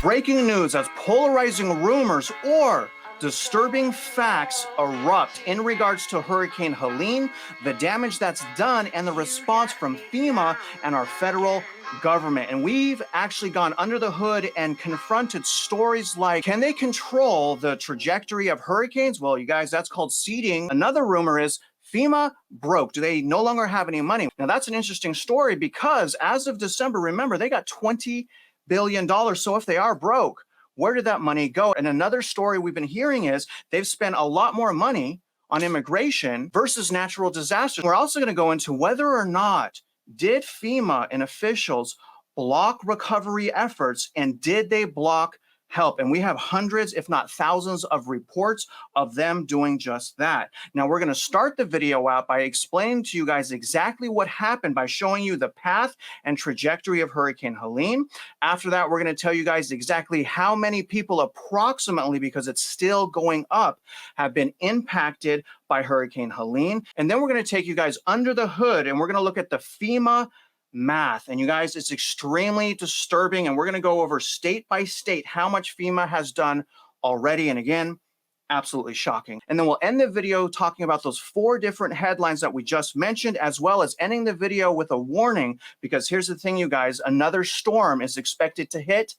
Breaking news as polarizing rumors or disturbing facts erupt in regards to Hurricane Helene, the damage that's done, and the response from FEMA and our federal government. And we've actually gone under the hood and confronted stories like, can they control the trajectory of hurricanes? Well, you guys, that's called seeding. Another rumor is FEMA broke. Do they no longer have any money? Now, that's an interesting story because as of December, remember, they got $20 billion. So if they are broke, where did that money go? And another story we've been hearing is they've spent a lot more money on immigration versus natural disasters. We're also going to go into whether or not did FEMA and officials block recovery efforts, and did they block help? And we have hundreds, if not thousands, of reports of them doing just that. Now, we're going to start the video out by explaining to you guys exactly what happened by showing you the path and trajectory of Hurricane Helene. After that, we're going to tell you guys exactly how many people approximately, because it's still going up, have been impacted by Hurricane Helene. And then we're going to take you guys under the hood and we're going to look at the FEMA math. And you guys, it's extremely disturbing. And we're going to go over state by state how much FEMA has done already. And again, absolutely shocking. And then we'll end the video talking about those 4 different headlines that we just mentioned, as well as ending the video with a warning, because here's the thing, you guys, another storm is expected to hit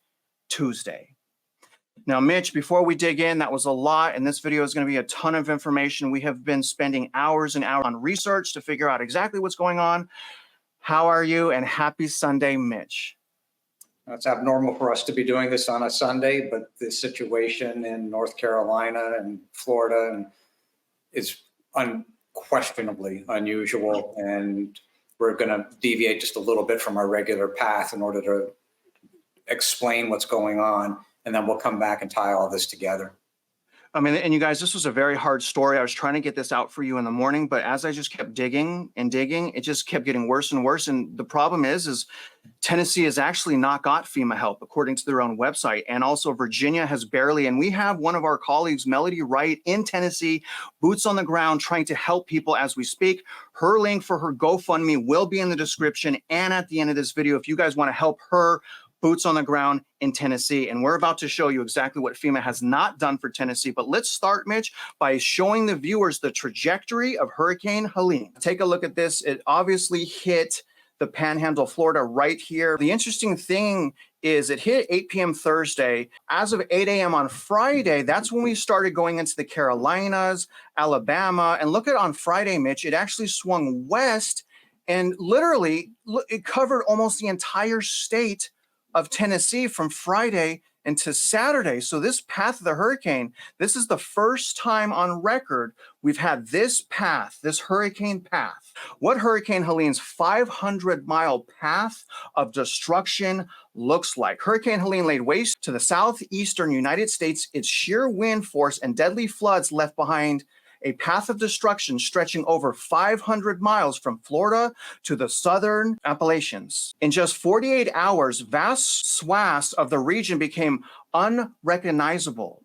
Tuesday. Now, Mitch, before we dig in, that was a lot, and this video is going to be a ton of information. We have been spending hours and hours on research to figure out exactly what's going on. How are you? And happy Sunday, Mitch. It's abnormal for us to be doing this on a Sunday, but the situation in North Carolina and Florida is unquestionably unusual, and we're going to deviate just a little bit from our regular path in order to explain what's going on, and then we'll come back and tie all this together. I mean, and you guys, this was a very hard story. I was trying to get this out for you in the morning, but as I just kept digging and digging, it just kept getting worse and worse. And the problem is Tennessee has actually not got FEMA help, according to their own website. And also Virginia has barely. And we have one of our colleagues, Melody Wright, in Tennessee, boots on the ground, trying to help people as we speak. Her link for her GoFundMe will be in the description and at the end of this video if you guys want to help her, boots on the ground in Tennessee. And we're about to show you exactly what FEMA has not done for Tennessee. But let's start, Mitch, by showing the viewers the trajectory of Hurricane Helene. Take a look at this. It obviously hit the Panhandle, Florida right here. The interesting thing is it hit 8 p.m. Thursday. As of 8 a.m. on Friday, that's when we started going into the Carolinas, Alabama. And look at on Friday, Mitch, it actually swung west and literally it covered almost the entire state of Tennessee from Friday into Saturday. So this path of the hurricane, this is the first time on record we've had this path, this hurricane path. What Hurricane Helene's 500-mile path of destruction looks like. Hurricane Helene laid waste to the southeastern United States. Its sheer wind force and deadly floods left behind a path of destruction stretching over 500 miles from Florida to the southern Appalachians. In just 48 hours, vast swaths of the region became unrecognizable.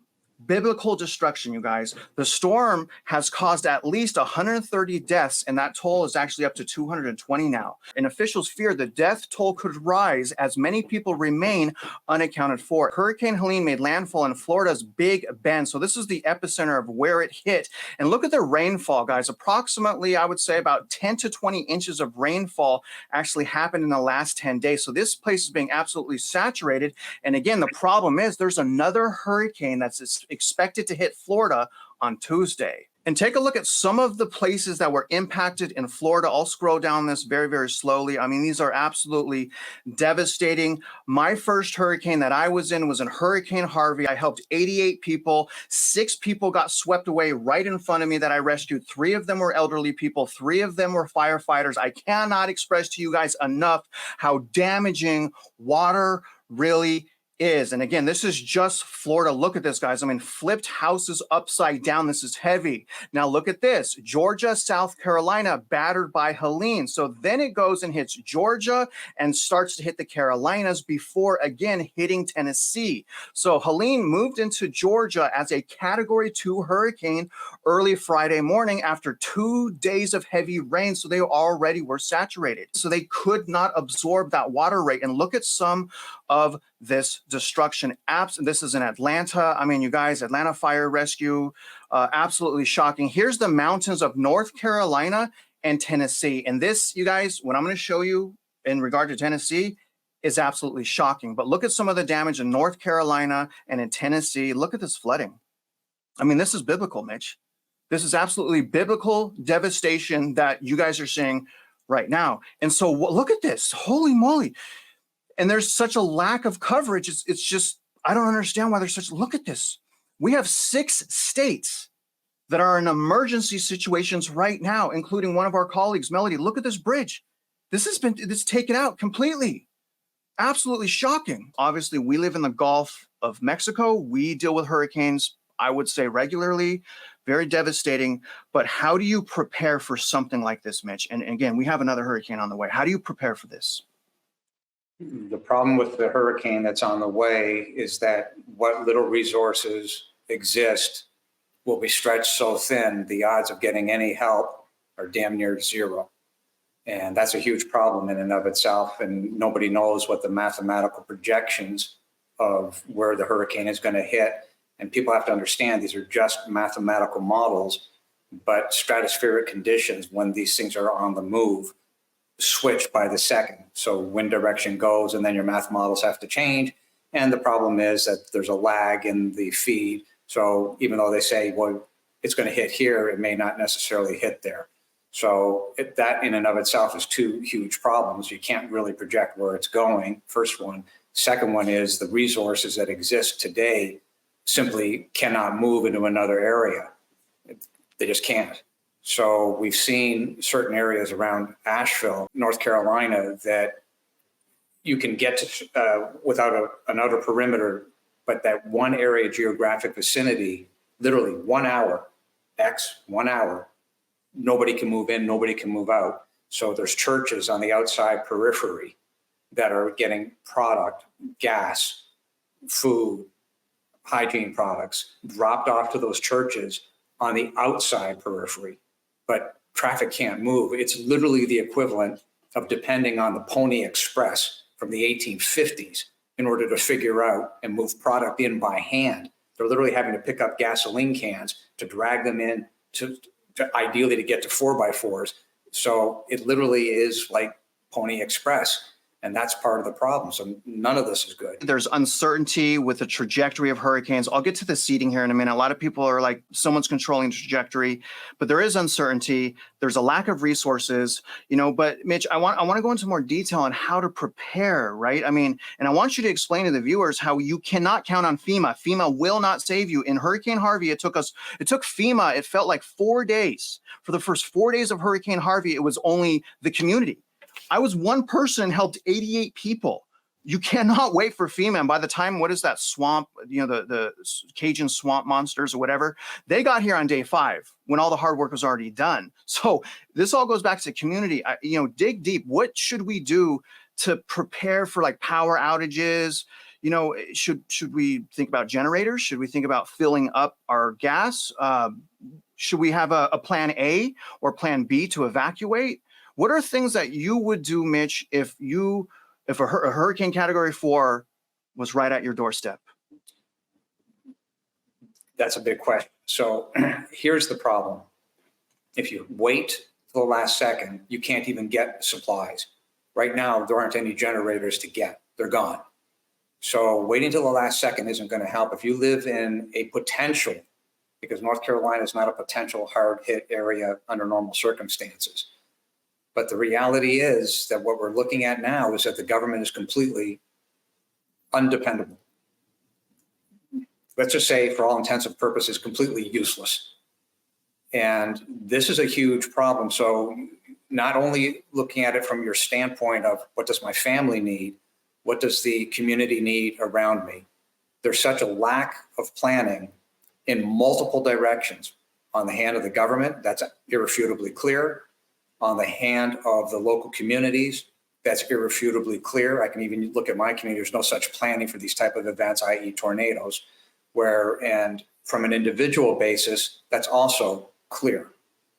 Biblical destruction, you guys. The storm has caused at least 130 deaths, and that toll is actually up to 220 now. And officials fear the death toll could rise as many people remain unaccounted for. Hurricane Helene made landfall in Florida's Big Bend. So this is the epicenter of where it hit. And look at the rainfall, guys. Approximately, I would say about 10 to 20 inches of rainfall actually happened in the last 10 days. So this place is being absolutely saturated. And again, the problem is there's another hurricane that's expected to hit Florida on Tuesday. And take a look at some of the places that were impacted in Florida. I'll scroll down this very, very slowly. I mean, these are absolutely devastating. My first hurricane that I was in Hurricane Harvey. I helped 88 people. 6 people got swept away right in front of me that I rescued. 3 of them were elderly people. 3 of them were firefighters. I cannot express to you guys enough how damaging water really is. And again, this is just Florida. Look at this, guys. I mean, flipped houses upside down. This is heavy. Now look at this. Georgia, South Carolina, battered by Helene. So then it goes and hits Georgia and starts to hit the Carolinas before again hitting Tennessee. So Helene moved into Georgia as a Category 2 hurricane early Friday morning after 2 days of heavy rain. So they already were saturated. So they could not absorb that water rate. And look at some of this destruction. This is in Atlanta. I mean, you guys, Atlanta Fire Rescue, absolutely shocking. Here's the mountains of North Carolina and Tennessee. And this, you guys, what I'm going to show you in regard to Tennessee is absolutely shocking. But look at some of the damage in North Carolina and in Tennessee. Look at this flooding. I mean, this is biblical, Mitch. This is absolutely biblical devastation that you guys are seeing right now. And so look at this. Holy moly. And there's such a lack of coverage. It's just, I don't understand why there's such, look at this. We have 6 states that are in emergency situations right now, including one of our colleagues, Melody. Look at this bridge. It's taken out completely. Absolutely shocking. Obviously, we live in the Gulf of Mexico. We deal with hurricanes, I would say, regularly, very devastating. But how do you prepare for something like this, Mitch? And again, we have another hurricane on the way. How do you prepare for this? The problem with the hurricane that's on the way is that what little resources exist will be stretched so thin, the odds of getting any help are damn near zero. And that's a huge problem in and of itself. And nobody knows what the mathematical projections of where the hurricane is going to hit. And people have to understand these are just mathematical models, but stratospheric conditions, when these things are on the move, switch by the second. So wind direction goes and then your math models have to change. And the problem is that there's a lag in the feed. So even though they say, well, it's going to hit here, it may not necessarily hit there. So that in and of itself is 2 huge problems. You can't really project where it's going, first one. Second one is the resources that exist today simply cannot move into another area. They just can't. So we've seen certain areas around Asheville, North Carolina, that you can get to without an outer perimeter, but that one area geographic vicinity, literally 1 hour, 1 hour, nobody can move in, nobody can move out. So there's churches on the outside periphery that are getting product, gas, food, hygiene products dropped off to those churches on the outside periphery, but traffic can't move. It's literally the equivalent of depending on the Pony Express from the 1850s in order to figure out and move product in by hand. They're literally having to pick up gasoline cans to drag them in to ideally to get to 4x4s. So it literally is like Pony Express. And that's part of the problem. So none of this is good. There's uncertainty with the trajectory of hurricanes. I'll get to the seeding here in a minute. A lot of people are like, someone's controlling the trajectory, but there is uncertainty. There's a lack of resources, but Mitch, I want to go into more detail on how to prepare, right? I mean, and I want you to explain to the viewers how you cannot count on FEMA. FEMA will not save you. In Hurricane Harvey, it took FEMA, it felt like 4 days. For the first 4 days of Hurricane Harvey, it was only the community. I was one person and helped 88 people. You cannot wait for FEMA. And by the time, what is that swamp, the Cajun swamp monsters or whatever, they got here on day 5 when all the hard work was already done. So this all goes back to community. Dig deep. What should we do to prepare for like power outages? Should we think about generators? Should we think about filling up our gas? Should we have a plan A or plan B to evacuate? What are things that you would do, Mitch, if a hurricane category 4 was right at your doorstep? That's a big question. So here's the problem. If you wait till the last second, you can't even get supplies. Right now, there aren't any generators to get. They're gone. So waiting till the last second isn't going to help. If you live in a potential, because North Carolina is not a potential hard hit area under normal circumstances. But the reality is that what we're looking at now is that the government is completely undependable. Let's just say, for all intents and purposes, completely useless. And this is a huge problem. So not only looking at it from your standpoint of what does my family need, what does the community need around me? There's such a lack of planning in multiple directions. On the hand of the government, that's irrefutably clear. On the hand of the local communities, that's irrefutably clear. I can even look at my community. There's no such planning for these type of events, i.e. tornadoes, and from an individual basis, that's also clear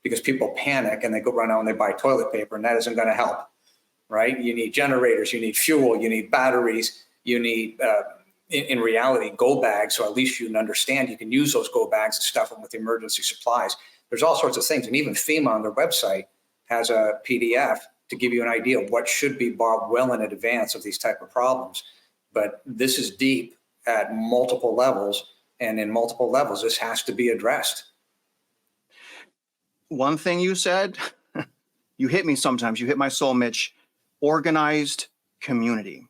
because people panic and they go run out and they buy toilet paper, and that isn't going to help, right? You need generators, you need fuel, you need batteries, You need, in reality, go bags, so at least you can understand you can use those go bags and stuff them with emergency supplies. There's all sorts of things, and even FEMA on their website has a PDF to give you an idea of what should be bought well in advance of these type of problems. But this is deep at multiple levels, and in multiple levels, this has to be addressed. One thing you said, you hit me sometimes, you hit my soul, Mitch. Organized community.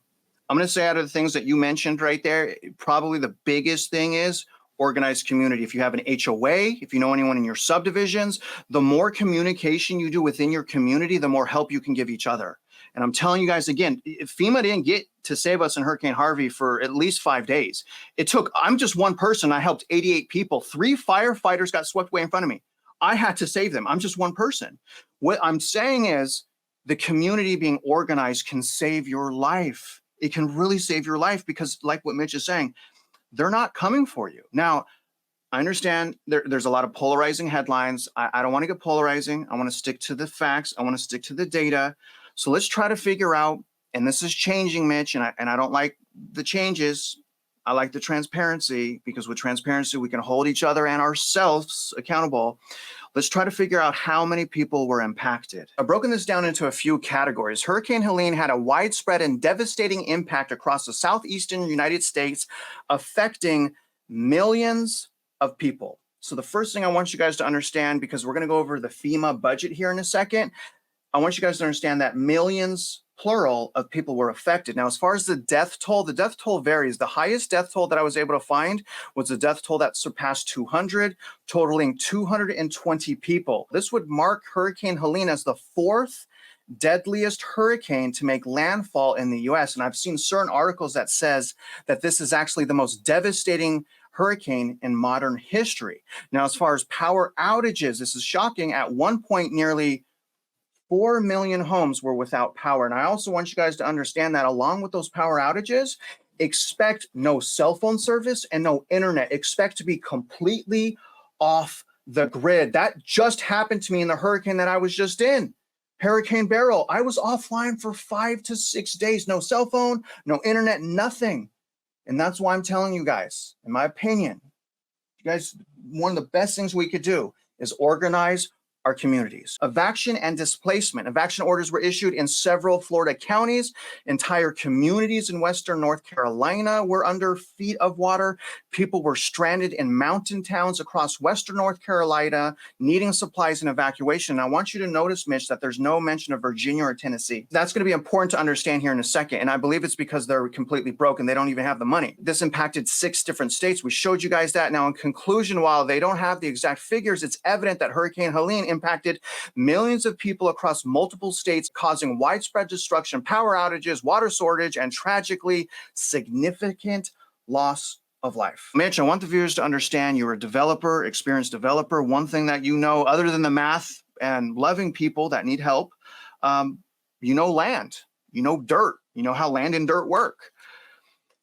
I'm going to say out of the things that you mentioned right there, probably the biggest thing is organized community. If you have an HOA, if you know anyone in your subdivisions, the more communication you do within your community, the more help you can give each other. And I'm telling you guys again, FEMA didn't get to save us in Hurricane Harvey for at least 5 days. It took, I'm just one person. I helped 88 people. 3 firefighters got swept away in front of me. I had to save them. I'm just one person. What I'm saying is the community being organized can save your life. It can really save your life because like what Mitch is saying, they're not coming for you. Now, I understand there's a lot of polarizing headlines. I don't want to get polarizing. I want to stick to the facts. I want to stick to the data. So let's try to figure out, and this is changing, Mitch, and I don't like the changes. I like the transparency because with transparency, we can hold each other and ourselves accountable. Let's try to figure out how many people were impacted. I've broken this down into a few categories. Hurricane Helene had a widespread and devastating impact across the southeastern United States, affecting millions of people. So the first thing I want you guys to understand, because we're going to go over the FEMA budget here in a second, I want you guys to understand that millions, plural, of people were affected. Now, as far as the death toll varies. The highest death toll that I was able to find was a death toll that surpassed 200, totaling 220 people. This would mark Hurricane Helene as the 4th deadliest hurricane to make landfall in the US. And I've seen certain articles that says that this is actually the most devastating hurricane in modern history. Now, as far as power outages, this is shocking. At one point, nearly 4 million homes were without power. And I also want you guys to understand that along with those power outages, expect no cell phone service and no internet. Expect to be completely off the grid. That just happened to me in the hurricane that I was just in. Hurricane Beryl, I was offline for 5 to 6 days. No cell phone, no internet, nothing. And that's why I'm telling you guys, in my opinion, you guys, one of the best things we could do is organize our communities. Evacuation and displacement. Evacuation orders were issued in several Florida counties. Entire communities in Western North Carolina were under feet of water. People were stranded in mountain towns across Western North Carolina, needing supplies and evacuation. And I want you to notice, Mitch, that there's no mention of Virginia or Tennessee. That's going to be important to understand here in a second. And I believe it's because they're completely broke and they don't even have the money. This impacted 6 different states. We showed you guys that. Now, in conclusion, while they don't have the exact figures, it's evident that Hurricane Helene impacted millions of people across multiple states, causing widespread destruction, power outages, water shortage, and tragically significant loss of life. Mitch, I want the viewers to understand you're a developer, experienced developer. One thing that you know, other than the math and loving people that need help, you know land, you know dirt, you know how land and dirt work.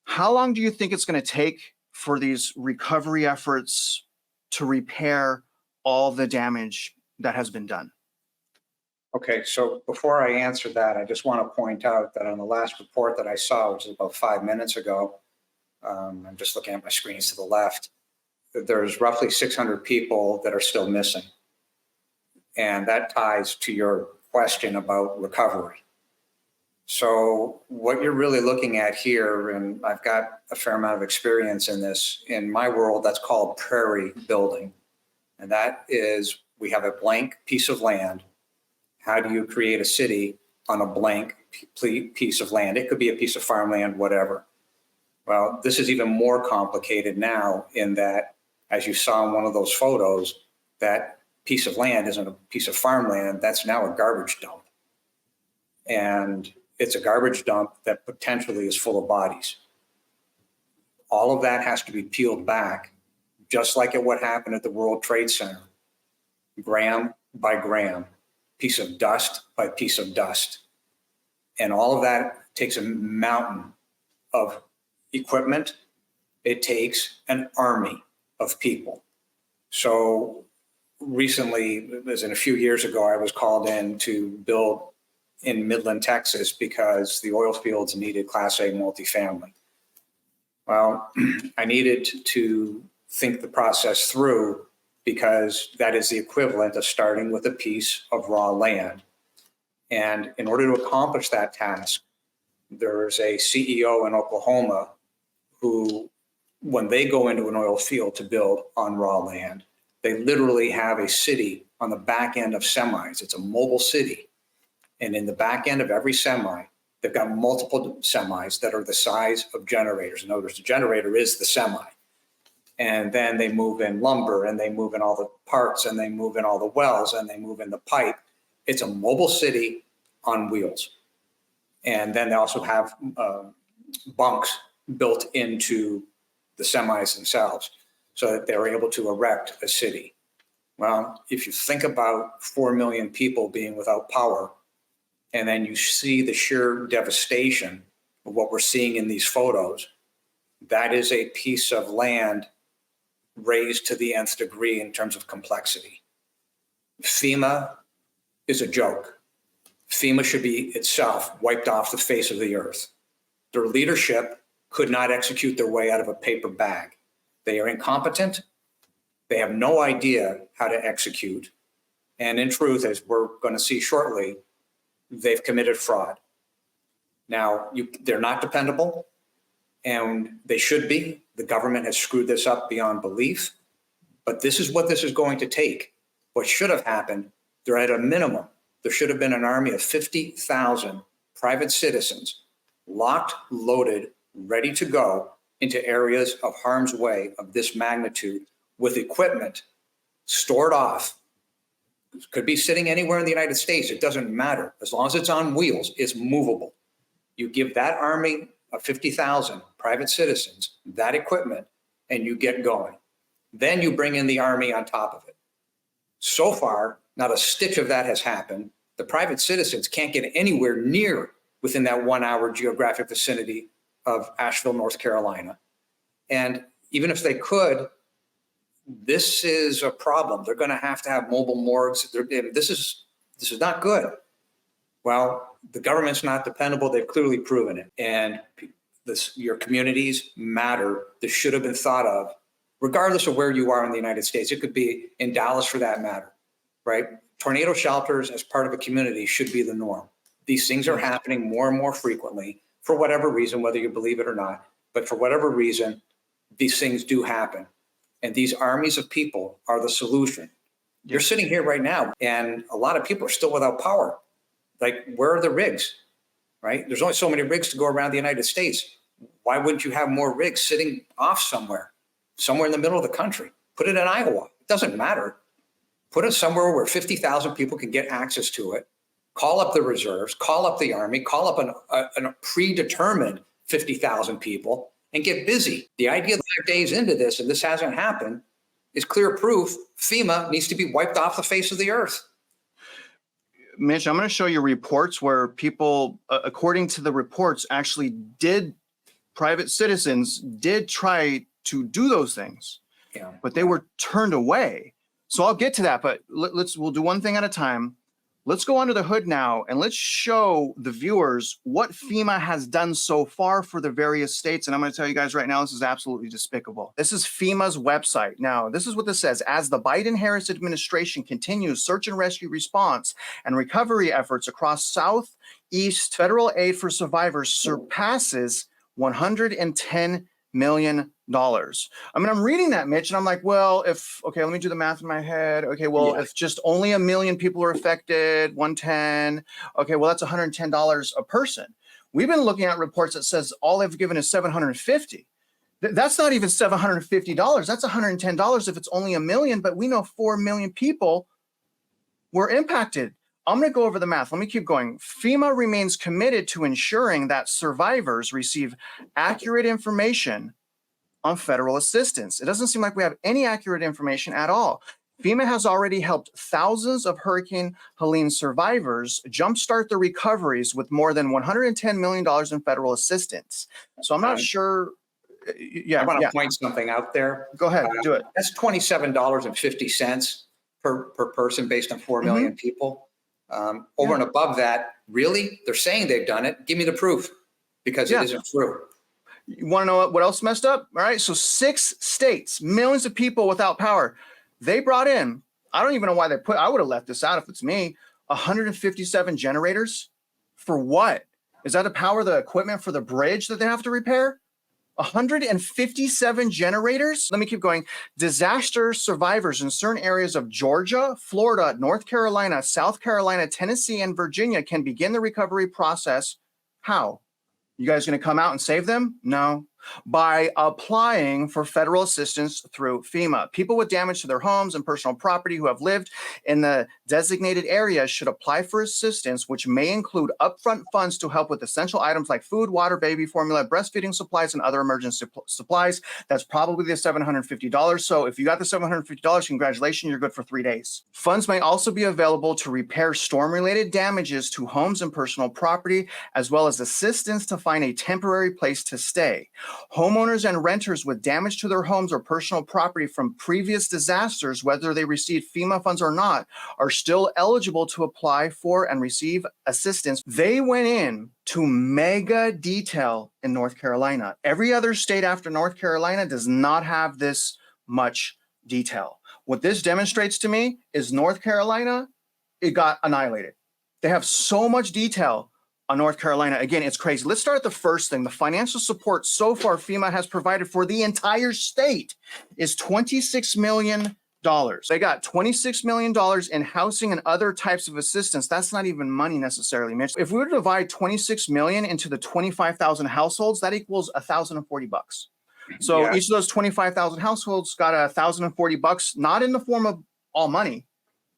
How long do you think it's going to take for these recovery efforts to repair all the damage that has been done? Okay, so before I answer that, I just want to point out that on the last report that I saw, which is about 5 minutes ago, I'm just looking at my screens to the left, that there's roughly 600 people that are still missing. And that ties to your question about recovery. So what you're really looking at here, and I've got a fair amount of experience in this, in my world, that's called prairie building. And that is, we have a blank piece of land. How do you create a city on a blank piece of land? It could be a piece of farmland, whatever. Well, this is even more complicated now in that, as you saw in one of those photos, that piece of land isn't a piece of farmland, that's now a garbage dump. And it's a garbage dump that potentially is full of bodies. All of that has to be peeled back, just like what happened at the World Trade Center. Gram by gram, piece of dust by piece of dust. And all of that takes a mountain of equipment. It takes an army of people. So recently, as in a few years ago, I was called in to build in Midland, Texas, because the oil fields needed Class A multifamily. Well, I needed to think the process through because that is the equivalent of starting with a piece of raw land. And in order to accomplish that task, there's a CEO in Oklahoma who, when they go into an oil field to build on raw land, they literally have a city on the back end of semis. It's a mobile city. And in the back end of every semi, they've got multiple semis that are the size of generators. In other words, the generator is the semi. And then they move in lumber, and they move in all the parts, and they move in all the wells, and they move in the pipe. It's a mobile city on wheels. And then they also have bunks built into the semis themselves so that they're able to erect a city. Well, if you think about 4 million people being without power, and then you see the sheer devastation of what we're seeing in these photos, that is a piece of land raised to the nth degree in terms of complexity. FEMA is a joke. FEMA should be itself wiped off the face of the earth. Their leadership could not execute their way out of a paper bag. They are incompetent. They have no idea how to execute. And in truth, as we're going to see shortly, they've committed fraud. Now, they're not dependable, and they should be. The government has screwed this up beyond belief, but this is what this is going to take. What should have happened, they're at a minimum, there should have been an army of 50,000 private citizens locked, loaded, ready to go into areas of harm's way of this magnitude with equipment stored off. It could be sitting anywhere in the United States. It doesn't matter. As long as it's on wheels, it's movable. You give that army of 50,000 private citizens that equipment and you get going. Then you bring in the army on top of it. So far, not a stitch of that has happened. The private citizens can't get anywhere near within that 1 hour geographic vicinity of Asheville, North Carolina. And even if they could, this is a problem. They're going to have mobile morgues. This is not good. Well, the government's not dependable. They've clearly proven it. And your communities matter. This should have been thought of, regardless of where you are in the United States. It could be in Dallas for that matter, right? Tornado shelters as part of a community should be the norm. These things are happening more and more frequently for whatever reason, whether you believe it or not. But for whatever reason, these things do happen. And these armies of people are the solution. You're sitting here right now, and a lot of people are still without power. Like, where are the rigs, right? There's only so many rigs to go around the United States. Why wouldn't you have more rigs sitting off somewhere in the middle of the country? Put it in Iowa. It doesn't matter. Put it somewhere where 50,000 people can get access to it. Call up the reserves, call up the army, call up a predetermined 50,000 people and get busy. The idea 5 days into this, and this hasn't happened, is clear proof FEMA needs to be wiped off the face of the earth. Mitch, I'm going to show you reports where people, according to the reports, actually private citizens did try to do those things, but they were turned away. So I'll get to that, but we'll do one thing at a time. Let's go under the hood now and let's show the viewers what FEMA has done so far for the various states. And I'm going to tell you guys right now, this is absolutely despicable. This is FEMA's website. Now, this is what this says. As the Biden-Harris administration continues search and rescue response and recovery efforts across Southeast, federal aid for survivors surpasses $110 million. I mean, I'm reading that, Mitch, and I'm like, well, okay, let me do the math in my head. Okay, well, if just only 1 million people are affected, 110, okay, well, that's $110 a person. We've been looking at reports that says all they've given is $750. That's not even $750. That's $110 if it's only 1 million, but we know 4 million people were impacted. I'm going to go over the math. Let me keep going. FEMA remains committed to ensuring that survivors receive accurate information on federal assistance. It doesn't seem like we have any accurate information at all. FEMA has already helped thousands of Hurricane Helene survivors jumpstart their recoveries with more than $110 million in federal assistance. So I'm not sure. I want to point something out there. Go ahead, do it. That's $27.50 per person based on 4 million people. Over and above that, really? They're saying they've done it. Give me the proof, because it isn't true. You want to know what else messed up? All right. So 6 states, millions of people without power. They brought in, I don't even know why I would have left this out if it's me, 157 generators. For what? Is that to power the equipment for the bridge that they have to repair? 157 generators? Let me keep going. Disaster survivors in certain areas of Georgia, Florida, North Carolina, South Carolina, Tennessee, and Virginia can begin the recovery process. How? You guys going to come out and save them? No. By applying for federal assistance through FEMA. People with damage to their homes and personal property who have lived in the designated areas should apply for assistance, which may include upfront funds to help with essential items like food, water, baby formula, breastfeeding supplies, and other emergency supplies. That's probably the $750. So if you got the $750, congratulations, you're good for 3 days. Funds may also be available to repair storm-related damages to homes and personal property, as well as assistance to find a temporary place to stay. Homeowners and renters with damage to their homes or personal property from previous disasters, whether they received FEMA funds or not, are still eligible to apply for and receive assistance. They went in to mega detail in North Carolina. Every other state after North Carolina does not have this much detail. What this demonstrates to me is North Carolina, it got annihilated. They have so much detail on North Carolina. Again, it's crazy. Let's start at the first thing. The financial support so far FEMA has provided for the entire state is $26 million. They got $26 million in housing and other types of assistance. That's not even money necessarily, Mitch. If we were to divide 26 million into the 25,000 households, that equals $1,040. So each of those 25,000 households got $1,040, not in the form of all money.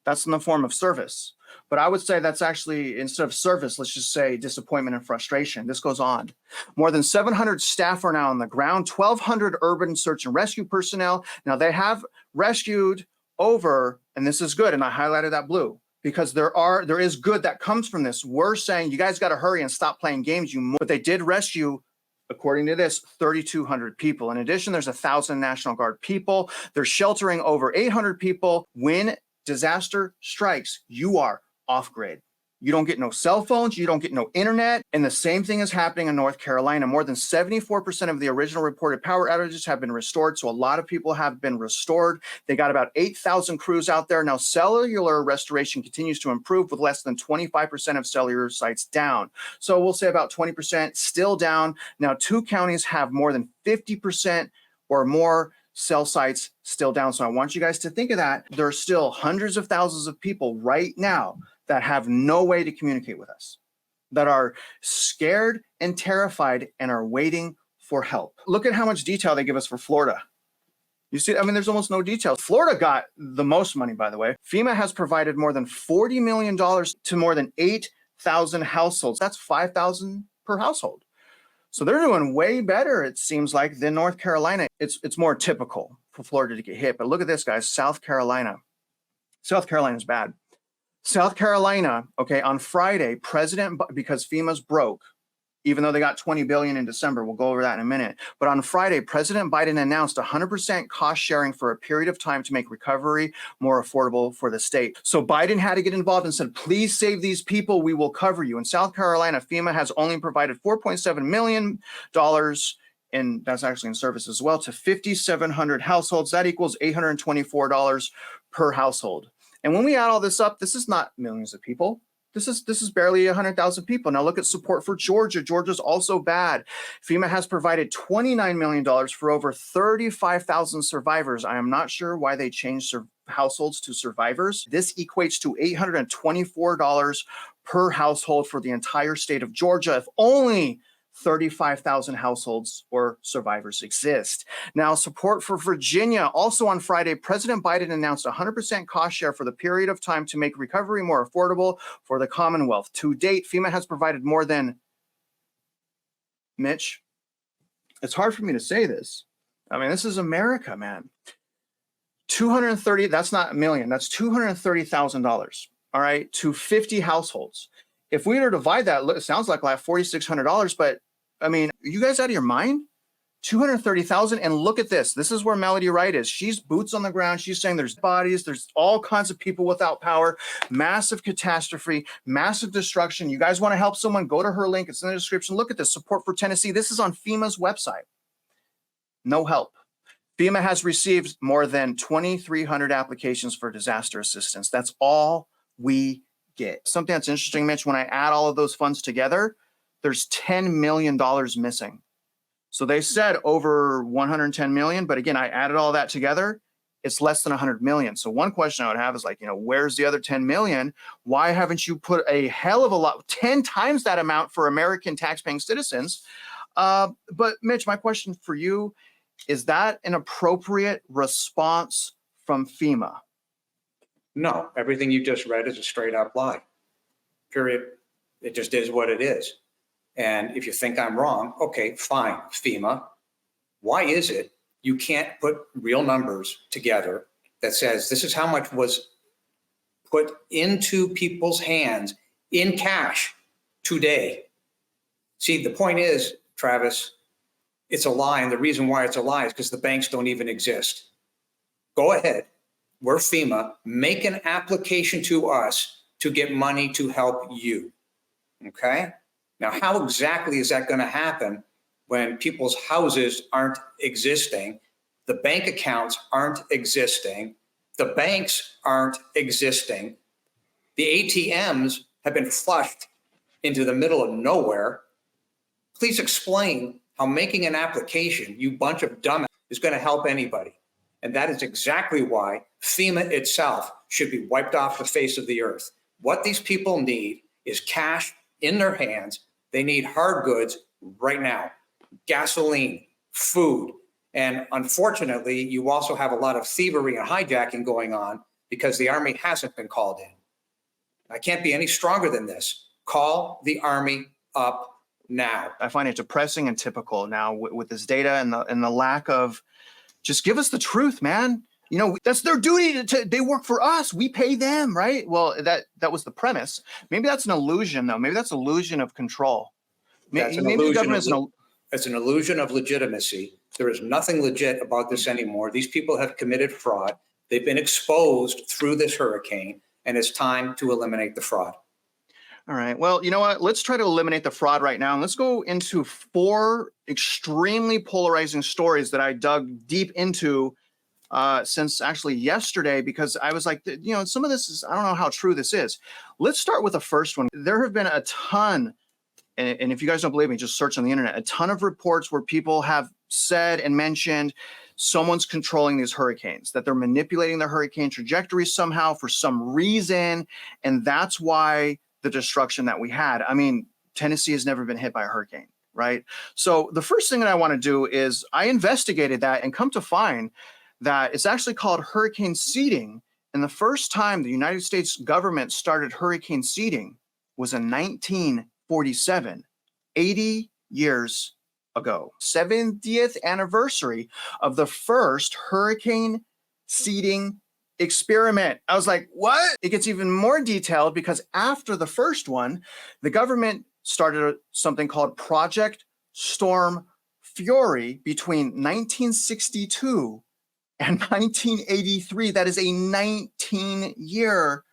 That's in the form of service. But I would say that's actually, instead of service, let's just say disappointment and frustration. This goes on. More than 700 staff are now on the ground, 1,200 urban search and rescue personnel. Now they have rescued over, and this is good, and I highlighted that blue, because there is good that comes from this. We're saying you guys got to hurry and stop playing games. But they did rescue, according to this, 3,200 people. In addition, there's 1,000 National Guard people. They're sheltering over 800 people. When disaster strikes, you are off grid. You don't get no cell phones, you don't get no internet. And the same thing is happening in North Carolina. More than 74% of the original reported power outages have been restored. So a lot of people have been restored. They got about 8,000 crews out there. Now, cellular restoration continues to improve with less than 25% of cellular sites down. So we'll say about 20% still down. Now, 2 counties have more than 50% or more cell sites still down. So I want you guys to think of that. There are still hundreds of thousands of people right now that have no way to communicate with us, that are scared and terrified and are waiting for help. Look at how much detail they give us for Florida. You see, I mean, there's almost no detail. Florida got the most money, by the way. FEMA has provided more than $40 million to more than 8,000 households. That's $5,000 per household. So they're doing way better, it seems like, than North Carolina. It's more typical for Florida to get hit. But look at this, guys, South Carolina. South Carolina's bad. South Carolina, okay, on Friday, because FEMA's broke, even though they got $20 billion in December, we'll go over that in a minute. But on Friday, President Biden announced 100% cost sharing for a period of time to make recovery more affordable for the state. So Biden had to get involved and said, please save these people, we will cover you. In South Carolina, FEMA has only provided $4.7 million, and that's actually in service as well, to 5,700 households. That equals $824 per household. And when we add all this up, this is not millions of people. This is barely 100,000 people. Now look at support for Georgia. Georgia's also bad. FEMA has provided $29 million for over 35,000 survivors. I am not sure why they changed households to survivors. This equates to $824 per household for the entire state of Georgia, if only 35,000 households or survivors exist. Now, support for Virginia. Also on Friday, President Biden announced 100% cost share for the period of time to make recovery more affordable for the Commonwealth. To date, FEMA has provided more than, Mitch, it's hard for me to say this. I mean, this is America, man. 230, that's not a million, that's $230,000, all right, to 50 households. If we were to divide that, it sounds like $4,600, but I mean, are you guys out of your mind? 230,000. And look at this. This is where Melody Wright is. She's boots on the ground. She's saying there's bodies, there's all kinds of people without power, massive catastrophe, massive destruction. You guys want to help someone? Go to her link. It's in the description. Look at this. Support for Tennessee. This is on FEMA's website. No help. FEMA has received more than 2,300 applications for disaster assistance. That's all we get. Something that's interesting, Mitch, when I add all of those funds together, there's $10 million missing. So they said over 110 million, but again, I added all that together, it's less than 100 million. So one question I would have is like, where's the other 10 million? Why haven't you put a hell of a lot, 10 times that amount for American taxpaying citizens? But Mitch, my question for you, is that an appropriate response from FEMA? No, everything you just read is a straight up lie. Period. It just is what it is. And if you think I'm wrong, okay, fine, FEMA. Why is it you can't put real numbers together that says this is how much was put into people's hands in cash today? See, the point is, Travis, it's a lie. And the reason why it's a lie is because the banks don't even exist. Go ahead. We're FEMA. Make an application to us to get money to help you. Okay? Now, how exactly is that going to happen when people's houses aren't existing, the bank accounts aren't existing, the banks aren't existing, the ATMs have been flushed into the middle of nowhere? Please explain how making an application, you bunch of dumb, is going to help anybody. And that is exactly why FEMA itself should be wiped off the face of the earth. What these people need is cash in their hands. They need hard goods right now, gasoline, food. And unfortunately, you also have a lot of thievery and hijacking going on because the Army hasn't been called in. I can't be any stronger than this. Call the Army up now. I find it depressing and typical now with this data and the lack of, just give us the truth, man. That's their duty they work for us. We pay them, right? Well, that was the premise. Maybe that's an illusion, though. Maybe that's an illusion of control. It's an illusion of legitimacy. There is nothing legit about this anymore. These people have committed fraud. They've been exposed through this hurricane, and it's time to eliminate the fraud. All right. Well, you know what? Let's try to eliminate the fraud right now. And let's go into 4 extremely polarizing stories that I dug deep into since actually yesterday, because I was like, some of this is, I don't know how true this is. Let's start with the first one. There have been a ton, and if you guys don't believe me, just search on the internet, a ton of reports where people have said and mentioned someone's controlling these hurricanes, that they're manipulating the hurricane trajectory somehow for some reason. And that's why the destruction that we had. I mean, Tennessee has never been hit by a hurricane, right? So the first thing that I want to do is I investigated that and come to find that it's actually called hurricane seeding. And the first time the United States government started hurricane seeding was in 1947, 80 years ago. 70th anniversary of the first hurricane seeding experiment. I was like, what? It gets even more detailed because after the first one, the government started something called Project Storm Fury between 1962 and 1983. That is a 19-year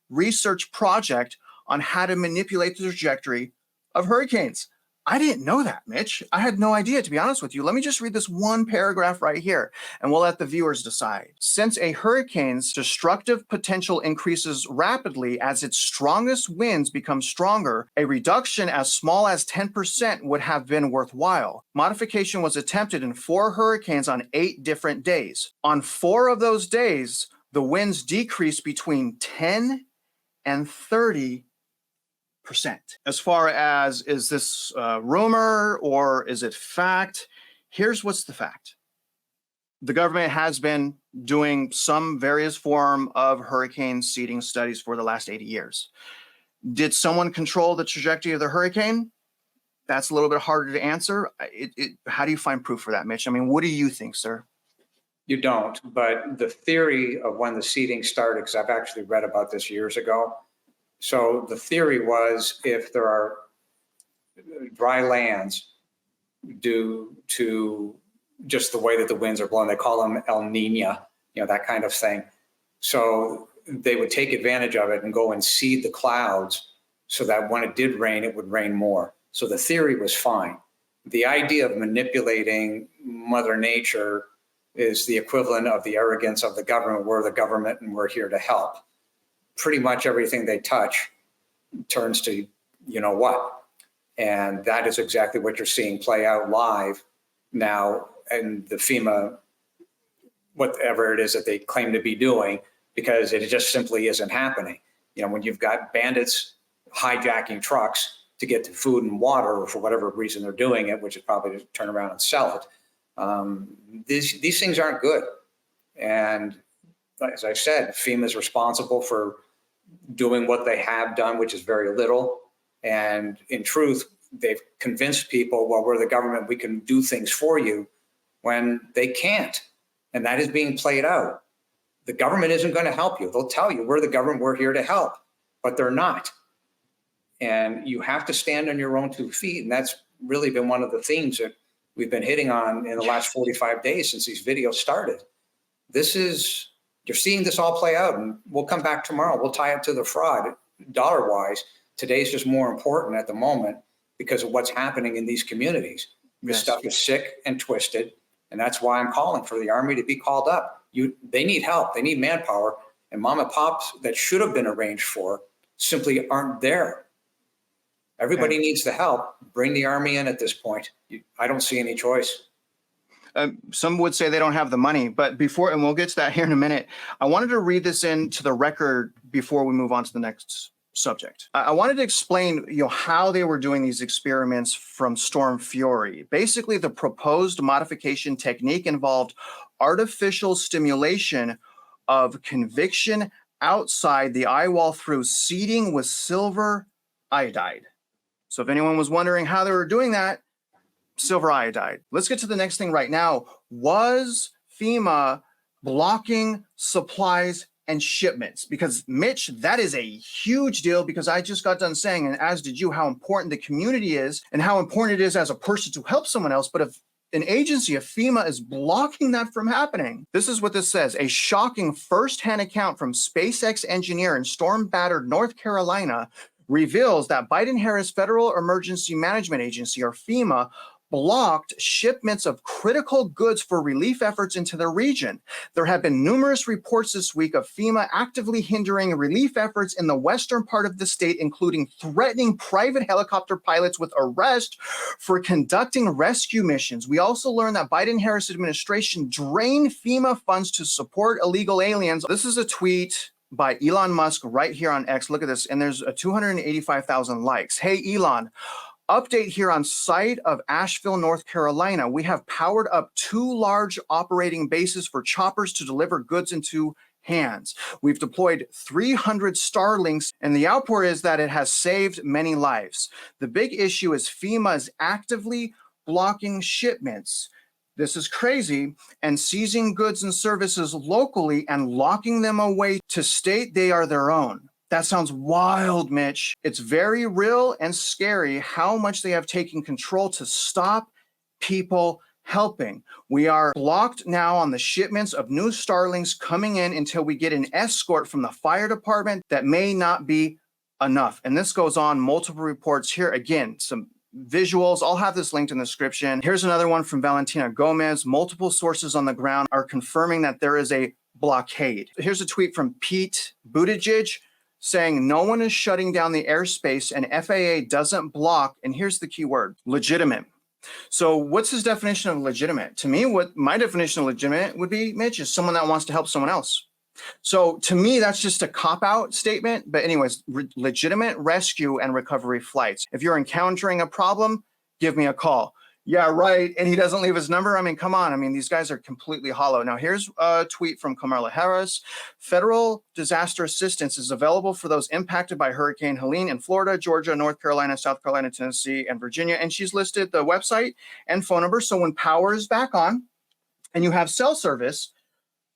research project on how to manipulate the trajectory of hurricanes. I didn't know that, Mitch. I had no idea, to be honest with you. Let me just read this one paragraph right here, and we'll let the viewers decide. Since a hurricane's destructive potential increases rapidly as its strongest winds become stronger, a reduction as small as 10% would have been worthwhile. Modification was attempted in 4 hurricanes on 8 different days. On 4 of those days, the winds decreased between 10 and 30%. As far as, is this rumor or is it fact? Here's what's the fact. The government has been doing some various form of hurricane seeding studies for the last 80 years. Did someone control the trajectory of the hurricane? That's a little bit harder to answer. How do you find proof for that, Mitch? I mean, what do you think, sir? You don't, but the theory of when the seeding started, because I've actually read about this years ago. So the theory was if there are dry lands due to just the way that the winds are blowing. They call them El Nino, that kind of thing. So they would take advantage of it and go and seed the clouds so that when it did rain, it would rain more. So the theory was fine. The idea of manipulating Mother Nature is the equivalent of the arrogance of the government. We're the government and we're here to help. Pretty much everything they touch turns to what. And that is exactly what you're seeing play out live now in the FEMA, whatever it is that they claim to be doing, because it just simply isn't happening. When you've got bandits hijacking trucks to get to food and water, or for whatever reason they're doing it, which is probably to turn around and sell it, these things aren't good. And as I said, FEMA is responsible for doing what they have done, which is very little. And in truth, they've convinced people, well, we're the government, we can do things for you, when they can't. And that is being played out. The government isn't going to help you. They'll tell you, we're the government, we're here to help, but they're not. And you have to stand on your own 2 feet. And that's really been one of the themes that we've been hitting on in the last 45 days since these videos started. You're seeing this all play out, and we'll come back tomorrow. We'll tie it to the fraud dollar-wise. Today's just more important at the moment because of what's happening in these communities. This stuff is sick and twisted, and that's why I'm calling for the Army to be called up. They need help. They need manpower, and mom and pops that should have been arranged for simply aren't there. Everybody needs the help. Bring the Army in at this point. I don't see any choice. Some would say they don't have the money, but before, and we'll get to that here in a minute, I wanted to read this into the record before we move on to the next subject. I wanted to explain, how they were doing these experiments from Storm Fury. Basically, the proposed modification technique involved artificial stimulation of conviction outside the eye wall through seeding with silver iodide. So if anyone was wondering how they were doing that, silver iodide. Let's get to the next thing right now. Was FEMA blocking supplies and shipments? Because Mitch, that is a huge deal, because I just got done saying, and as did you, how important the community is and how important it is as a person to help someone else. But if an agency of FEMA is blocking that from happening, this is what this says. A shocking first-hand account from SpaceX engineer in storm-battered North Carolina reveals that Biden-Harris Federal Emergency Management Agency, or FEMA, blocked shipments of critical goods for relief efforts into the region. There have been numerous reports this week of FEMA actively hindering relief efforts in the western part of the state, including threatening private helicopter pilots with arrest for conducting rescue missions. We also learned that Biden-Harris administration drained FEMA funds to support illegal aliens. This is a tweet by Elon Musk right here on X. Look at this. And there's 285,000 likes. Hey, Elon. Update here on site of Asheville, North Carolina. We have powered up 2 large operating bases for choppers to deliver goods into hands. We've deployed 300 Starlinks, and the outpour is that it has saved many lives. The big issue is FEMA is actively blocking shipments. This is crazy, and seizing goods and services locally and locking them away to state they are their own. That sounds wild, Mitch. It's very real and scary how much they have taken control to stop people helping. We are blocked now on the shipments of new Starlinks coming in until we get an escort from the fire department. That may not be enough. And this goes on multiple reports here. Again, some visuals. I'll have this linked in the description. Here's another one from Valentina Gomez. Multiple sources on the ground are confirming that there is a blockade. Here's a tweet from Pete Buttigieg, saying no one is shutting down the airspace and FAA doesn't block, and here's the key word, legitimate. So what's his definition of legitimate? To me, what my definition of legitimate would be, Mitch, is someone that wants to help someone else. So to me, that's just a cop-out statement. But anyways, legitimate rescue and recovery flights. If you're encountering a problem, give me a call. Yeah, right. And he doesn't leave his number. I mean, come on. I mean, these guys are completely hollow. Now, here's a tweet from Kamala Harris. Federal disaster assistance is available for those impacted by Hurricane Helene in Florida, Georgia, North Carolina, South Carolina, Tennessee, and Virginia. And she's listed the website and phone number. So when power is back on and you have cell service,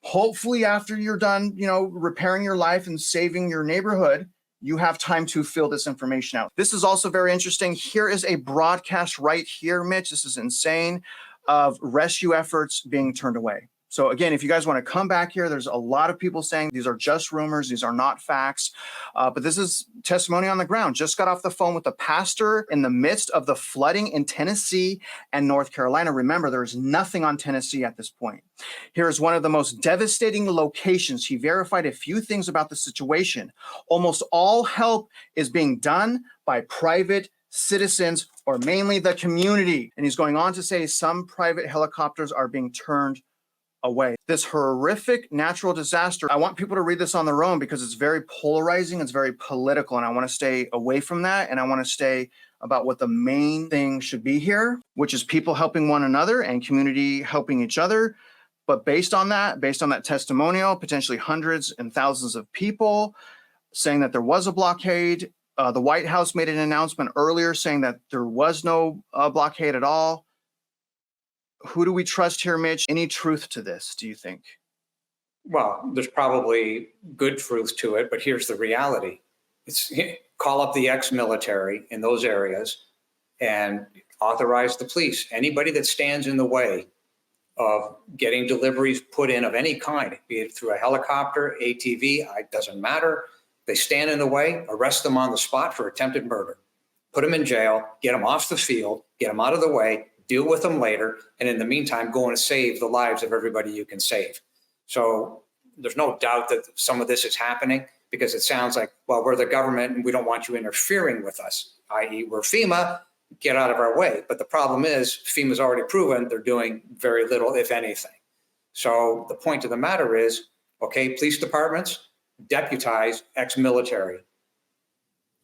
hopefully after you're done, repairing your life and saving your neighborhood, you have time to fill this information out. This is also very interesting. Here is a broadcast right here, Mitch. This is insane. of rescue efforts being turned away. So again, if you guys want to come back here, there's a lot of people saying these are just rumors, these are not facts, but this is testimony on the ground. Just got off the phone with a pastor in the midst of the flooding in Tennessee and North Carolina. Remember, there is nothing on Tennessee at this point. Here's one of the most devastating locations. He verified a few things about the situation. Almost all help is being done by private citizens, or mainly the community. And he's going on to say some private helicopters are being turned away. This horrific natural disaster, I want people to read this on their own because it's very polarizing, it's very political, and I want to stay away from that, and I want to stay about what the main thing should be here, which is people helping one another and community helping each other. But based on that testimonial, potentially hundreds and thousands of people saying that there was a blockade. The White House made an announcement earlier saying that there was no blockade at all. Who do we trust here, Mitch? Any truth to this, do you think? Well, there's probably good truth to it, but here's the reality. It's call up the ex-military in those areas and authorize the police. Anybody that stands in the way of getting deliveries put in of any kind, be it through a helicopter, ATV, it doesn't matter. They stand in the way, arrest them on the spot for attempted murder, put them in jail, get them off the field, get them out of the way, deal with them later, and in the meantime, go and save the lives of everybody you can save. So there's no doubt that some of this is happening because it sounds like, well, we're the government and we don't want you interfering with us, i.e. we're FEMA, get out of our way. But the problem is FEMA's already proven they're doing very little, if anything. So the point of the matter is, okay, police departments, deputize ex-military,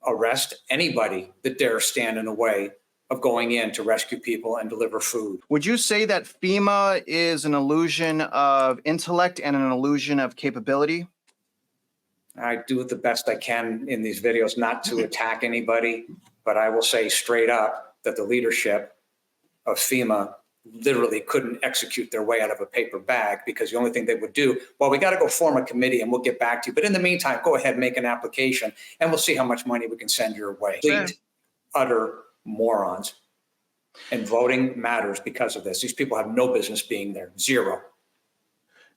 arrest anybody that dares stand in the way of going in to rescue people and deliver food. Would you say that FEMA is an illusion of intellect and an illusion of capability? I do the best I can in these videos not to attack anybody, but I will say straight up that the leadership of FEMA literally couldn't execute their way out of a paper bag because the only thing they would do, well, we got to go form a committee and we'll get back to you. But in the meantime, go ahead, make an application and we'll see how much money we can send your way. Complete, utter morons. And voting matters because of this. These people have no business being there. Zero.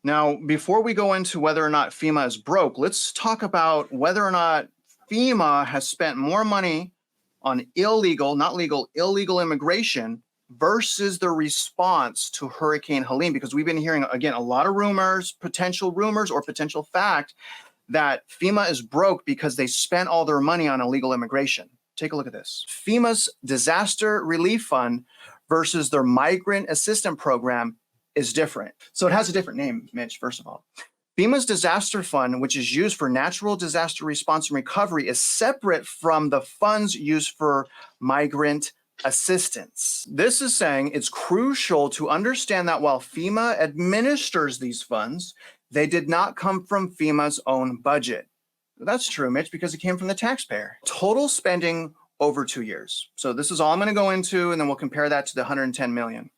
Now, before we go into whether or not FEMA is broke, let's talk about whether or not FEMA has spent more money on illegal, not legal, illegal immigration versus the response to Hurricane Helene, because we've been hearing, again, a lot of rumors, potential or potential fact that FEMA is broke because they spent all their money on illegal immigration. Take a look at this. FEMA's Disaster Relief Fund versus their Migrant Assistance Program is different. So it has a different name, Mitch, first of all. FEMA's Disaster Fund, which is used for natural disaster response and recovery, is separate from the funds used for migrant assistance. This is saying it's crucial to understand that while FEMA administers these funds, they did not come from FEMA's own budget. That's true, Mitch, because it came from the taxpayer. Total spending over 2 years. So this is all I'm going to go into, and then we'll compare that to the 110 million.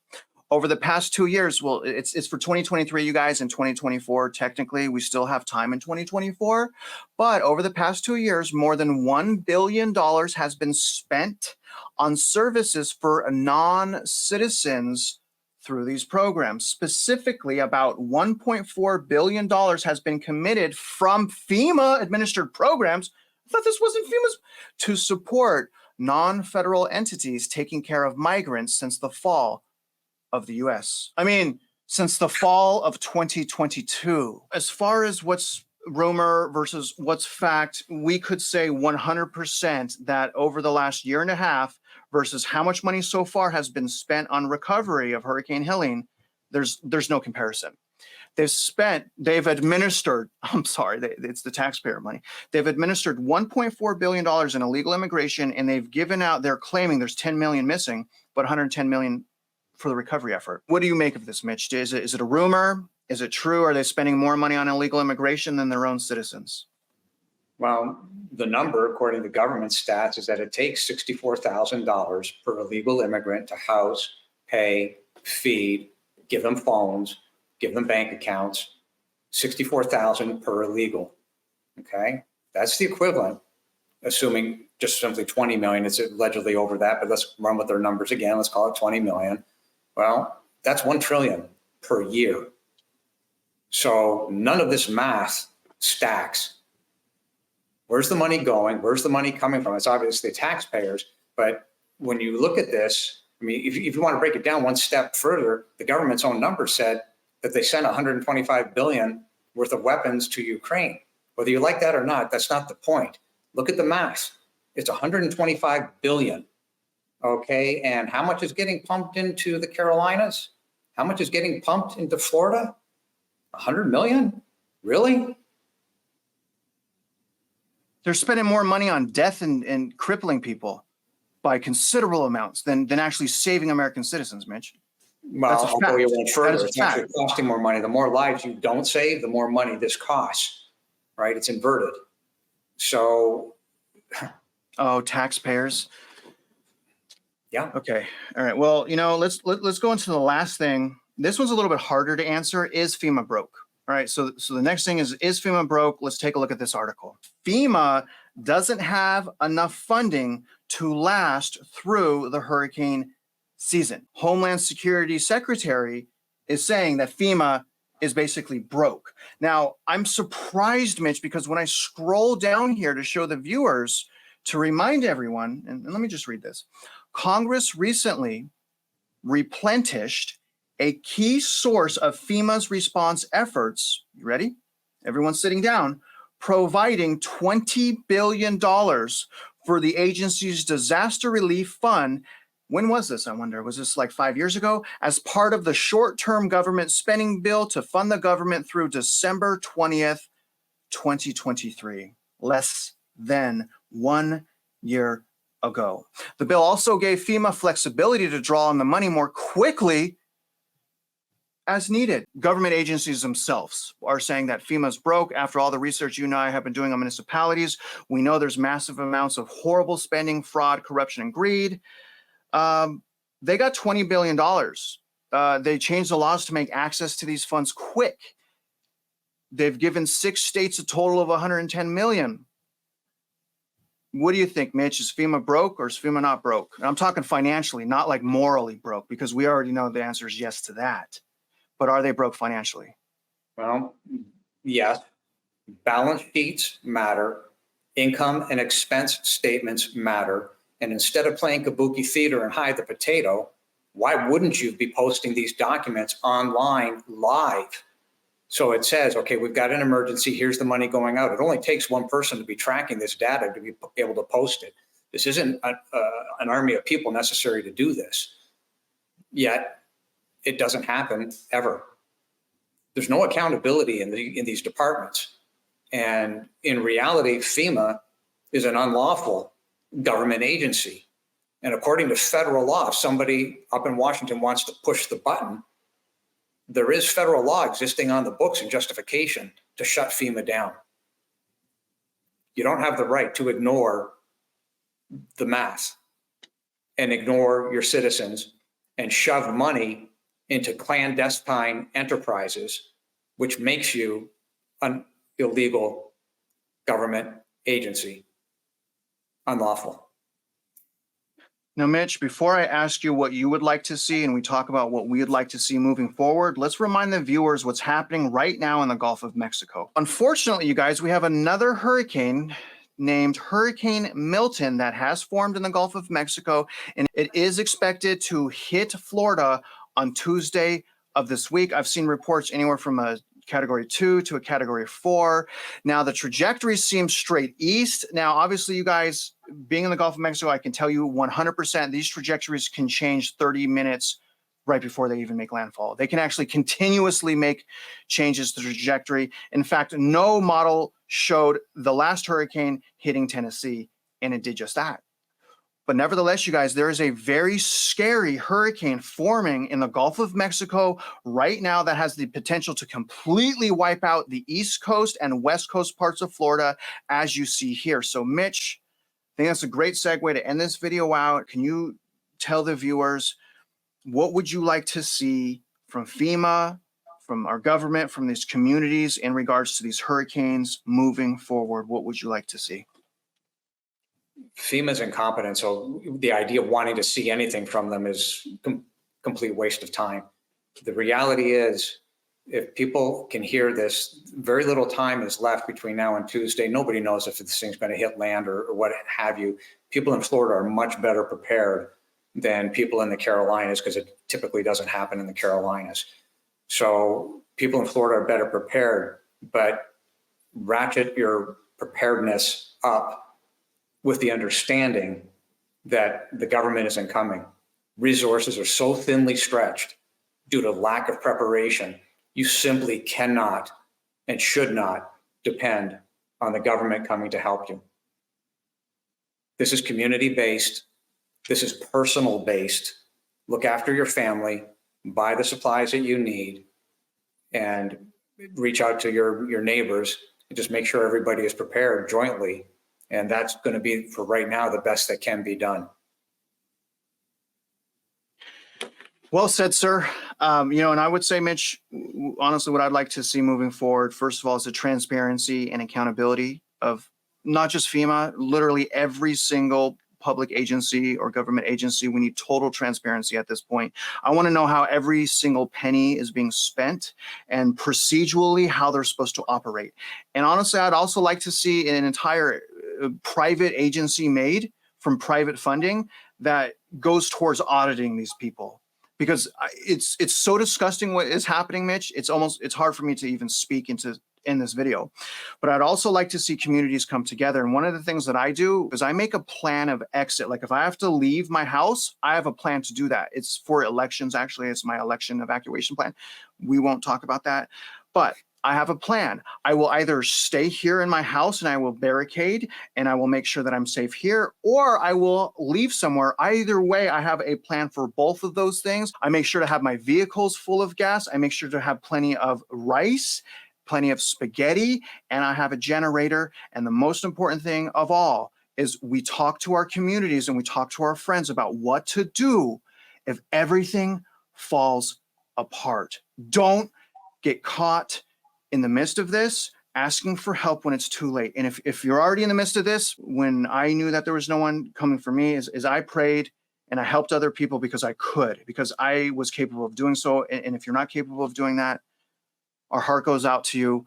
Over the past 2 years, well, it's for 2023, you guys, and 2024. Technically, we still have time in 2024. But over the past 2 years, more than $1 billion has been spent on services for non-citizens through these programs. Specifically, about $1.4 billion has been committed from FEMA-administered programs. I thought this wasn't FEMA's, to support non-federal entities taking care of migrants since the fall of the U.S. I mean, since the fall of 2022. As far as what's rumor versus what's fact, we could say 100% that over the last year and a half versus how much money so far has been spent on recovery of Hurricane Helene, there's no comparison. It's the taxpayer money. They've administered $1.4 billion in illegal immigration, and they've given out, they're claiming there's 10 million missing, but 110 million for the recovery effort. What do you make of this, Mitch? Is it a rumor? Is it true? Are they spending more money on illegal immigration than their own citizens? Well, the number, according to government stats, is that it takes $64,000 per illegal immigrant to house, pay, feed, give them phones, give them bank accounts, $64,000 per illegal. Okay, that's the equivalent, assuming just simply 20 million. It's allegedly over that, but let's run with their numbers again. Let's call it 20 million. Well, That's 1 trillion per year. So none of this math stacks. Where's the money going? Where's the money coming from? It's obviously taxpayers, but when you look at this, I mean, if you want to break it down one step further, the government's own numbers said that they sent 125 billion worth of weapons to Ukraine. Whether you like that or not, that's not the point. Look at the math. It's 125 billion. Okay, and how much is getting pumped into the Carolinas? How much is getting pumped into Florida? 100 million? Really? They're spending more money on death and crippling people by considerable amounts than actually saving American citizens, Mitch. Well, That's a I'll fact. go you one That further. is a It's actually fact. costing more money. The more lives you don't save, the more money this costs, right? It's inverted. So, Oh, taxpayers. yeah. Okay. All right. Well, let's go into the last thing. This one's a little bit harder to answer. Is FEMA broke? All right. So the next thing is FEMA broke? Let's take a look at this article. FEMA doesn't have enough funding to last through the hurricane season. Homeland Security Secretary is saying that FEMA is basically broke. Now, I'm surprised, Mitch, because when I scroll down here to show the viewers, to remind everyone, and let me just read this. Congress recently replenished a key source of FEMA's response efforts. You ready? Everyone's sitting down, providing $20 billion for the agency's disaster relief fund. When was this, I wonder? Was this like 5 years ago? As part of the short-term government spending bill to fund the government through December 20th, 2023, less than 1 year ago. The bill also gave FEMA flexibility to draw on the money more quickly as needed. Government agencies themselves are saying that FEMA's broke. After all the research you and I have been doing on municipalities, we know there's massive amounts of horrible spending, fraud, corruption, and greed. They got $20 billion. They changed the laws to make access to these funds quick. They've given 6 states a total of 110 million. What do you think, Mitch? Is FEMA broke or is FEMA not broke? And I'm talking financially, not like morally broke, because we already know the answer is yes to that. But are they broke financially? Well, yes. Balance sheets matter. Income and expense statements matter. And instead of playing kabuki theater and hide the potato, why wouldn't you be posting these documents online live? So it says, okay, we've got an emergency. Here's the money going out. It only takes one person to be tracking this data to be able to post it. This isn't an army of people necessary to do this. Yet it doesn't happen ever. There's no accountability in these departments. And in reality, FEMA is an unlawful government agency. And according to federal law, if somebody up in Washington wants to push the button, there is federal law existing on the books in justification to shut FEMA down. You don't have the right to ignore the math and ignore your citizens and shove money into clandestine enterprises, which makes you an illegal government agency, unlawful. Now, Mitch, before I ask you what you would like to see and we talk about what we'd like to see moving forward, let's remind the viewers what's happening right now in the Gulf of Mexico. Unfortunately, you guys, we have another hurricane named Hurricane Milton that has formed in the Gulf of Mexico, and it is expected to hit Florida on Tuesday of this week. I've seen reports anywhere from a Category 2 to a Category 4. Now, the trajectory seems straight east. Now, obviously, you guys, being in the Gulf of Mexico, I can tell you 100% these trajectories can change 30 minutes right before they even make landfall. They can actually continuously make changes to the trajectory. In fact, no model showed the last hurricane hitting Tennessee, and it did just that. But nevertheless, you guys, there is a very scary hurricane forming in the Gulf of Mexico right now that has the potential to completely wipe out the East Coast and West Coast parts of Florida, as you see here. So, Mitch, I think that's a great segue to end this video out. Can you tell the viewers, what would you like to see from FEMA, from our government, from these communities in regards to these hurricanes moving forward? What would you like to see? FEMA's incompetent, so the idea of wanting to see anything from them is complete waste of time. The reality is, if people can hear this, very little time is left between now and Tuesday. Nobody knows if this thing's going to hit land or what have you. People in Florida are much better prepared than people in the Carolinas, because it typically doesn't happen in the Carolinas. So people in Florida are better prepared, but ratchet your preparedness up with the understanding that the government isn't coming. Resources are so thinly stretched due to lack of preparation. You simply cannot and should not depend on the government coming to help you. This is community-based. This is personal-based. Look after your family, buy the supplies that you need, and reach out to your neighbors and just make sure everybody is prepared jointly. And that's going to be, for right now, the best that can be done. Well said, sir. And I would say, Mitch, honestly, what I'd like to see moving forward, first of all, is the transparency and accountability of not just FEMA, literally every single public agency or government agency. We need total transparency at this point. I want to know how every single penny is being spent and procedurally how they're supposed to operate. And honestly, I'd also like to see an entire private agency made from private funding that goes towards auditing these people. Because it's so disgusting what is happening, Mitch. It's hard for me to even speak in this video. But I'd also like to see communities come together. And one of the things that I do is I make a plan of exit. Like if I have to leave my house, I have a plan to do that. It's for elections, actually. It's my election evacuation plan. We won't talk about that. But I have a plan. I will either stay here in my house and I will barricade and I will make sure that I'm safe here, or I will leave somewhere. Either way, I have a plan for both of those things. I make sure to have my vehicles full of gas. I make sure to have plenty of rice, plenty of spaghetti, and I have a generator. And the most important thing of all is we talk to our communities and we talk to our friends about what to do if everything falls apart. Don't get caught in the midst of this, asking for help when it's too late. And if you're already in the midst of this, when I knew that there was no one coming for me, is I prayed and I helped other people because I could, because I was capable of doing so. And if you're not capable of doing that, our heart goes out to you.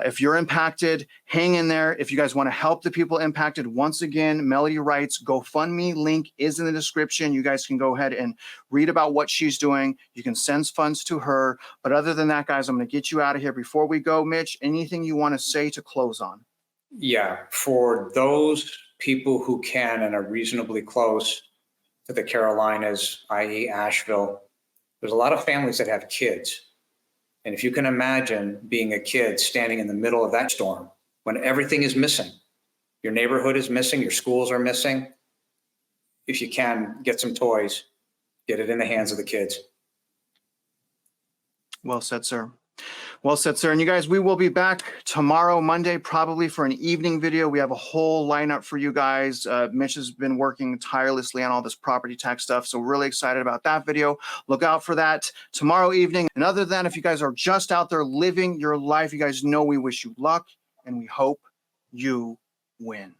If you're impacted, hang in there. If you guys want to help the people impacted, once again, Melody Wright's GoFundMe link is in the description. You guys can go ahead and read about what she's doing. You can send funds to her. But other than that, guys, I'm going to get you out of here. Before we go, Mitch, anything you want to say to close on? Yeah, for those people who can and are reasonably close to the Carolinas, i.e. Asheville, there's a lot of families that have kids. And if you can imagine being a kid standing in the middle of that storm when everything is missing, your neighborhood is missing, your schools are missing, if you can, get some toys, get it in the hands of the kids. Well said, sir. Well said, sir. And you guys, we will be back tomorrow, Monday, probably for an evening video. We have a whole lineup for you guys. Mitch has been working tirelessly on all this property tax stuff, so we're really excited about that video. Look out for that tomorrow evening. And other than that, if you guys are just out there living your life, you guys know we wish you luck and we hope you win.